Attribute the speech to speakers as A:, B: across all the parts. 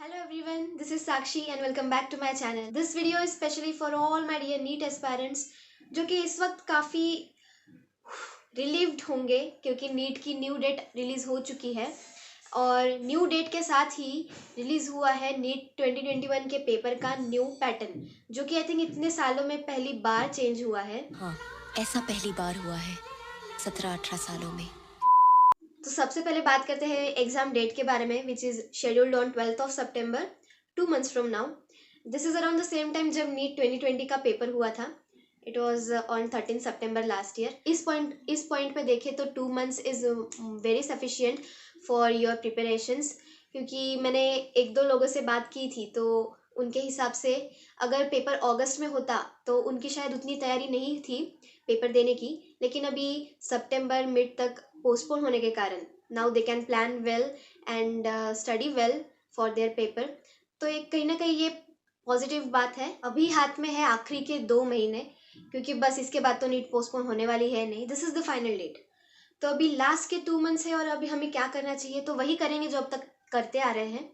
A: Hello everyone, this is Sakshi and welcome back to my channel. This video is specially for all my dear NEET aspirants जो कि इस वक्त काफ़ी relieved होंगे क्योंकि NEET की न्यू डेट रिलीज़ हो चुकी है और न्यू डेट के साथ ही रिलीज़ हुआ है नीट 2021 के पेपर का न्यू पैटर्न जो कि आई थिंक इतने सालों में पहली बार चेंज हुआ है।
B: हाँ, ऐसा पहली बार हुआ है 17-18 सालों में।
A: तो सबसे पहले बात करते हैं एग्जाम डेट के बारे में which is scheduled on 12th of September 2 months from now. This is around the same time जब नीट 2020 का पेपर हुआ था। It was on 13 September last year. इस पॉइंट पे देखें तो 2 months is very sufficient for your preparations क्योंकि मैंने एक दो लोगों से बात की थी तो उनके हिसाब से अगर पेपर अगस्त में होता तो उनकी शायद उतनी तैयारी नहीं थी पेपर देने की, लेकिन अभी सितंबर मिड तक पोस्टपोन होने के कारण now they can plan well and study well for their paper. तो एक कहीं ना कहीं ये पॉजिटिव बात है। अभी हाथ में है आखिरी के 2 महीने क्योंकि बस इसके बाद तो नीट पोस्टपोन होने वाली है नहीं, this is the final date. तो अभी लास्ट के 2 months है और अभी हमें क्या करना चाहिए तो वही करेंगे जो अब तक करते आ रहे हैं।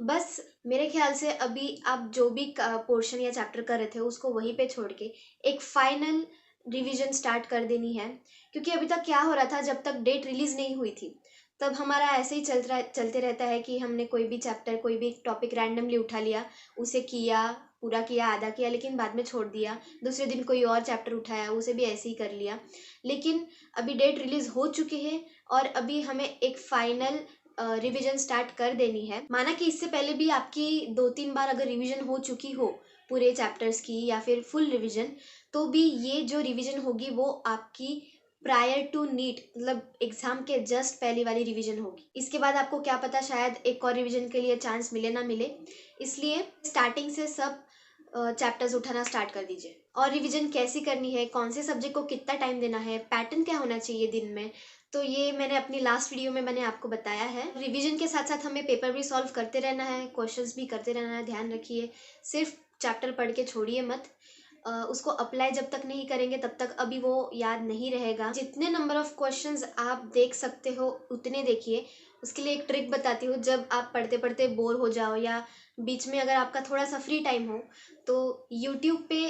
A: बस मेरे ख्याल से अभी आप जो भी पोर्शन या चैप्टर कर रहे थे उसको वहीं पे छोड़ के एक फाइनल रिवीजन स्टार्ट कर देनी है क्योंकि अभी तक क्या हो रहा था, जब तक डेट रिलीज नहीं हुई थी तब हमारा ऐसे ही चलते रहता है कि हमने कोई भी चैप्टर कोई भी टॉपिक रैंडमली उठा लिया, उसे किया, पूरा किया, आधा किया, लेकिन बाद में छोड़ दिया। दूसरे दिन कोई और चैप्टर उठाया, उसे भी ऐसे ही कर लिया। लेकिन अभी डेट रिलीज हो चुकी है और अभी हमें एक फाइनल रिवीजन स्टार्ट कर देनी है। माना कि इससे पहले भी आपकी 2-3 बार अगर रिवीजन हो चुकी हो पूरे चैप्टर्स की या फिर फुल रिवीजन, तो भी ये जो रिवीजन होगी वो आपकी प्रायर टू नीट मतलब एग्जाम के जस्ट पहली वाली रिवीजन होगी। इसके बाद आपको क्या पता शायद एक और रिवीजन के लिए चांस मिले ना मिले, इसलिए स्टार्टिंग से सब चैप्टर्स उठाना स्टार्ट कर दीजिए। और रिवीजन कैसी करनी है, कौन से सब्जेक्ट को कितना टाइम देना है, पैटर्न क्या होना चाहिए दिन में, तो ये मैंने अपनी लास्ट वीडियो में मैंने आपको बताया है। रिवीजन के साथ साथ हमें पेपर भी सॉल्व करते रहना है, क्वेश्चंस भी करते रहना है, ध्यान रखिए। सिर्फ चैप्टर पढ़ के छोड़िए मत, उसको अप्लाई जब तक नहीं करेंगे तब तक अभी वो याद नहीं रहेगा। जितने नंबर ऑफ क्वेश्चंस आप देख सकते हो उतने देखिए। उसके लिए एक ट्रिक बताती हूँ, जब आप पढ़ते पढ़ते बोर हो जाओ या बीच में अगर आपका थोड़ा सा फ्री टाइम हो तो यूट्यूब पे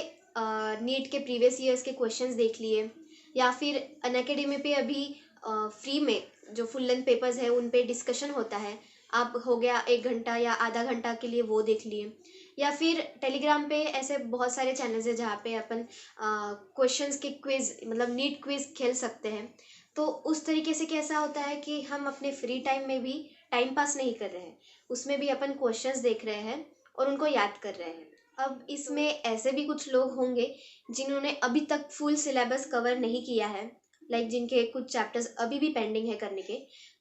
A: नीट के प्रीवियस ईयर्स के क्वेश्चंस देख लिए या फिर अनअकैडमी पे अभी फ्री में जो फुल लेंथ पेपर्स है उन पे डिस्कशन होता है। आप हो गया 1 घंटा या आधा घंटा के लिए वो देख लिए, या फिर टेलीग्राम पे ऐसे बहुत सारे चैनल्स है जहाँ पे अपन क्वेश्चंस के क्विज मतलब नीट क्विज खेल सकते हैं। तो उस तरीके से कैसा होता है कि हम अपने फ्री टाइम में भी टाइम पास नहीं कर रहे हैं, उसमें भी अपन क्वेश्चंस देख रहे हैं और उनको याद कर रहे हैं। अब इसमें ऐसे भी कुछ लोग होंगे जिन्होंने अभी तक फुल सिलेबस कवर नहीं किया है, लाइक जिनके कुछ चैप्टर्स अभी भी पेंडिंग है करने के।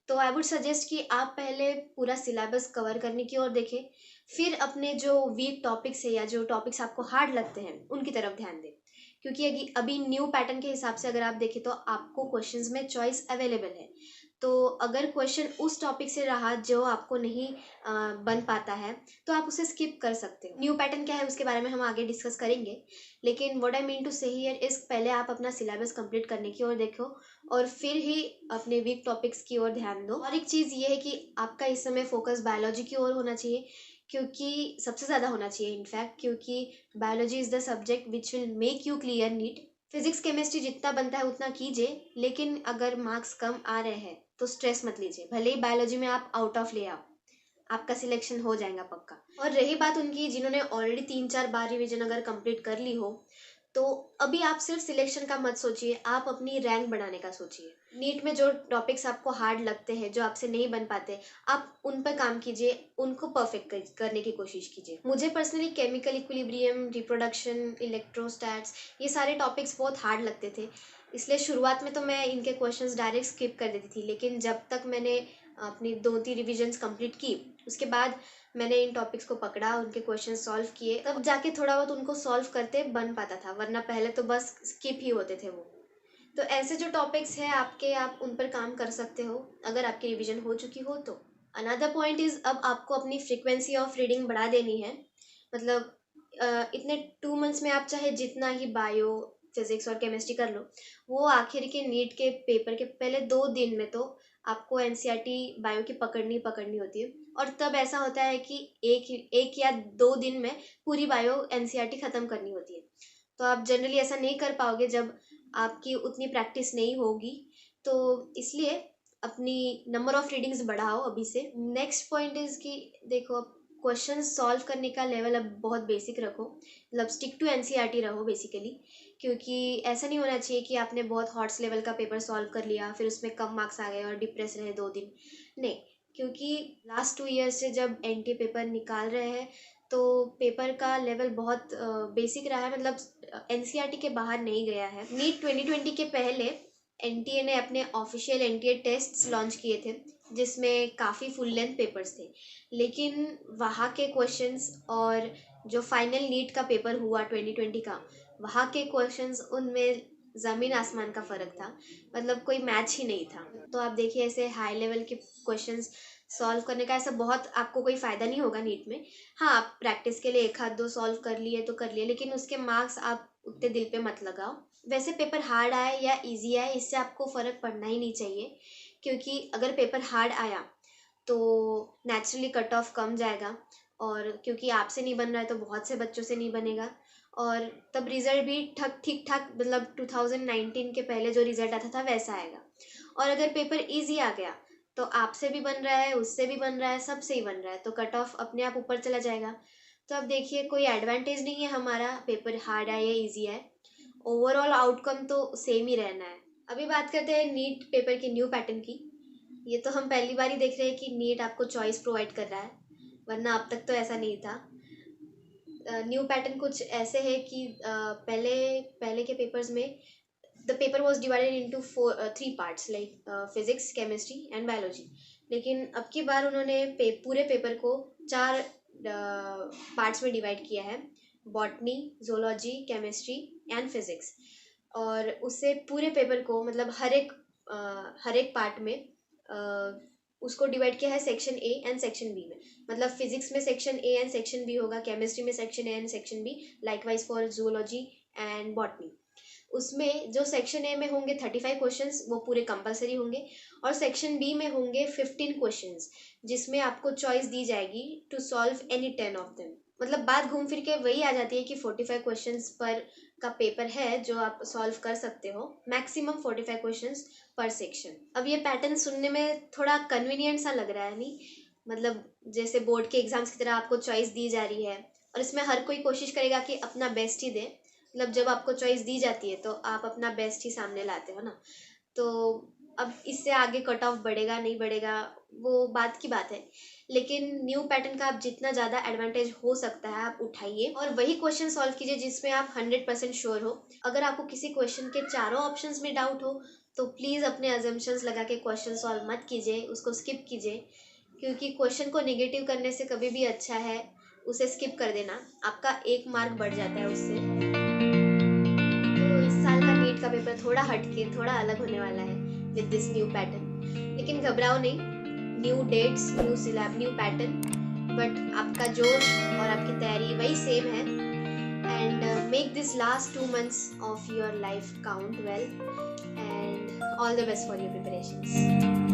A: तो आई वुड सजेस्ट कि आप पहले पूरा सिलेबस कवर करने की ओर देखें, फिर अपने जो वीक टॉपिक्स है या जो टॉपिक्स आपको हार्ड लगते हैं उनकी तरफ ध्यान दें। क्योंकि अभी न्यू पैटर्न के हिसाब से अगर आप देखें तो आपको क्वेश्चंस में चॉइस अवेलेबल है। तो अगर क्वेश्चन उस टॉपिक से रहा जो आपको नहीं बन पाता है तो आप उसे स्किप कर सकते हो। न्यू पैटर्न क्या है उसके बारे में हम आगे डिस्कस करेंगे, लेकिन व्हाट आई मीन टू से हियर इज पहले आप अपना सिलेबस कंप्लीट करने की ओर देखो और फिर ही अपने वीक टॉपिक्स की ओर ध्यान दो। और एक चीज़ ये है कि आपका इस समय फोकस बायोलॉजी की ओर होना चाहिए, क्योंकि सबसे ज़्यादा होना चाहिए इनफैक्ट, क्योंकि biology is the subject which will make you clear NEET. Physics chemistry जितना बनता है उतना कीजिए, लेकिन अगर मार्क्स कम आ रहे हैं तो स्ट्रेस मत लीजिए, भले ही बायोलॉजी में आप आउट ऑफ ले आओ, आपका सिलेक्शन हो जाएगा पक्का। और रही बात उनकी जिन्होंने ऑलरेडी 3-4 बार रिवीजन अगर कंप्लीट कर ली हो, तो अभी आप सिर्फ सिलेक्शन का मत सोचिए, आप अपनी रैंक बढ़ाने का सोचिए। नीट में जो टॉपिक्स आपको हार्ड लगते हैं, जो आपसे नहीं बन पाते, आप उन पर काम कीजिए, उनको परफेक्ट करने की कोशिश कीजिए। मुझे पर्सनली केमिकल इक्विलिब्रियम, रिप्रोडक्शन, इलेक्ट्रोस्टैट्स, ये सारे टॉपिक्स बहुत हार्ड लगते थे, इसलिए शुरुआत में तो मैं इनके क्वेश्चंस डायरेक्ट स्किप कर देती थी। लेकिन जब तक मैंने अपनी 2-3 रिविजन्स कंप्लीट की उसके बाद मैंने इन टॉपिक्स को पकड़ा, उनके क्वेश्चन सॉल्व किए, तब जाके थोड़ा बहुत उनको सॉल्व करते बन पाता था, वरना पहले तो बस स्किप ही होते थे वो। तो ऐसे जो टॉपिक्स हैं आपके, आप उन पर काम कर सकते हो अगर आपकी रिवीजन हो चुकी हो तो। अनदर पॉइंट इज़ अब आपको अपनी फ्रीक्वेंसी ऑफ रीडिंग बढ़ा देनी है। मतलब इतने 2 मंथ्स में आप चाहे जितना ही बायो, फिजिक्स और केमिस्ट्री कर लो, वो आखिर के नीट के पेपर के पहले 2 दिन में तो आपको एनसीईआरटी बायो की पकड़नी होती है, और तब ऐसा होता है कि एक या 2 दिन में पूरी बायो एनसीईआरटी ख़त्म करनी होती है। तो आप जनरली ऐसा नहीं कर पाओगे जब आपकी उतनी प्रैक्टिस नहीं होगी। तो इसलिए अपनी नंबर ऑफ रीडिंग्स बढ़ाओ अभी से। नेक्स्ट पॉइंट इज़ कि देखो, क्वेश्चन सॉल्व करने का लेवल अब बहुत बेसिक रखो, मतलब स्टिक टू एनसीईआरटी रहो बेसिकली। क्योंकि ऐसा नहीं होना चाहिए कि आपने बहुत हॉट्स लेवल का पेपर सॉल्व कर लिया फिर उसमें कम मार्क्स आ गए और डिप्रेस रहे 2 दिन। नहीं, क्योंकि लास्ट 2 ईयर्स से जब एनटीए पेपर निकाल रहे हैं तो पेपर का लेवल बहुत बेसिक रहा है, मतलब एनसीईआरटी के बाहर नहीं गया है। नीट 2020 के पहले एनटीए ने अपने ऑफिशियल एनटीए टेस्ट्स लॉन्च किए थे जिसमें काफ़ी फुल लेंथ पेपर्स थे, लेकिन वहाँ के क्वेश्चंस और जो फाइनल नीट का पेपर हुआ 2020 का, वहाँ के क्वेश्चंस उनमें ज़मीन आसमान का फ़र्क था, मतलब कोई मैच ही नहीं था। तो आप देखिए, ऐसे हाई लेवल के क्वेश्चंस सॉल्व करने का ऐसा बहुत आपको कोई फ़ायदा नहीं होगा नीट में। हाँ, आप प्रैक्टिस के लिए 1 आध 2 सॉल्व कर लिए तो कर लिए, लेकिन उसके मार्क्स आप उतने दिल पे मत लगाओ। वैसे पेपर हार्ड आए या इजी आए इससे आपको फ़र्क पड़ना ही नहीं चाहिए, क्योंकि अगर पेपर हार्ड आया तो नेचुरली कट ऑफ कम जाएगा, और क्योंकि आपसे नहीं बन रहा है तो बहुत से बच्चों से नहीं बनेगा, और तब रिज़ल्ट भी ठीक ठाक, मतलब 2019 के पहले जो रिज़ल्ट आता था वैसा आएगा। और अगर पेपर इजी आ गया तो आपसे भी बन रहा है, उससे भी बन रहा है, सबसे ही बन रहा है, तो कट ऑफ अपने आप ऊपर चला जाएगा। तो अब देखिए, कोई एडवांटेज नहीं है हमारा पेपर हार्ड आए या इजी आए, ओवरऑल आउटकम तो सेम ही रहना है। अभी बात करते हैं नीट पेपर के न्यू पैटर्न की। ये तो हम पहली बार ही देख रहे हैं कि नीट आपको चॉइस प्रोवाइड कर रहा है, वरना अब तक तो ऐसा नहीं था। न्यू पैटर्न कुछ ऐसे है कि पहले पहले के पेपर्स में the paper was divided into 3 parts, like physics, chemistry and biology. लेकिन अब की बार उन्होंने पूरे पेपर को 4 पार्ट्स में डिवाइड किया है, botany, zoology, chemistry and physics. और उससे पूरे पेपर को, मतलब हर एक पार्ट में उसको डिवाइड किया है section A and section B में। मतलब फिजिक्स में section A and section B होगा, केमिस्ट्री में section A and section B, likewise for zoology and botany. उसमें जो सेक्शन ए में होंगे 35 क्वेश्चंस वो पूरे कंपलसरी होंगे, और सेक्शन बी में होंगे 15 क्वेश्चंस जिसमें आपको चॉइस दी जाएगी to solve any 10 of them. मतलब बात घूम फिर के वही आ जाती है कि 45 क्वेश्चंस पर का पेपर है जो आप सॉल्व कर सकते हो, मैक्सिमम 45 क्वेश्चंस पर सेक्शन। अब ये पैटर्न सुनने में थोड़ा कन्वीनियंट सा लग रहा है, नहीं? मतलब जैसे बोर्ड के एग्जाम्स की तरह आपको चॉइस दी जा रही है, और इसमें हर कोई कोशिश करेगा कि अपना बेस्ट ही दे। मतलब जब आपको चॉइस दी जाती है तो आप अपना बेस्ट ही सामने लाते हो ना। तो अब इससे आगे कट ऑफ बढ़ेगा नहीं बढ़ेगा वो बात की बात है, लेकिन न्यू पैटर्न का आप जितना ज़्यादा एडवांटेज हो सकता है आप उठाइए, और वही क्वेश्चन सॉल्व कीजिए जिसमें आप 100% श्योर हो। अगर आपको किसी क्वेश्चन के चारों ऑप्शंस में डाउट हो तो प्लीज़ अपने अजम्पशंस लगा के क्वेश्चन सॉल्व मत कीजिए, उसको स्किप कीजिए, क्योंकि क्वेश्चन को नेगेटिव करने से कभी भी अच्छा है उसे स्किप कर देना, आपका 1 मार्क बढ़ जाता है उससे। तो इस साल का नीट का पेपर थोड़ा हटके, थोड़ा अलग होने वाला है विद दिस न्यू पैटर्न, लेकिन घबराओ नहीं, new dates, new syllabus, new pattern, but आपका जोश और आपकी तैयारी वही सेम है। And make this last 2 months of your life count well, and all the best for your preparations.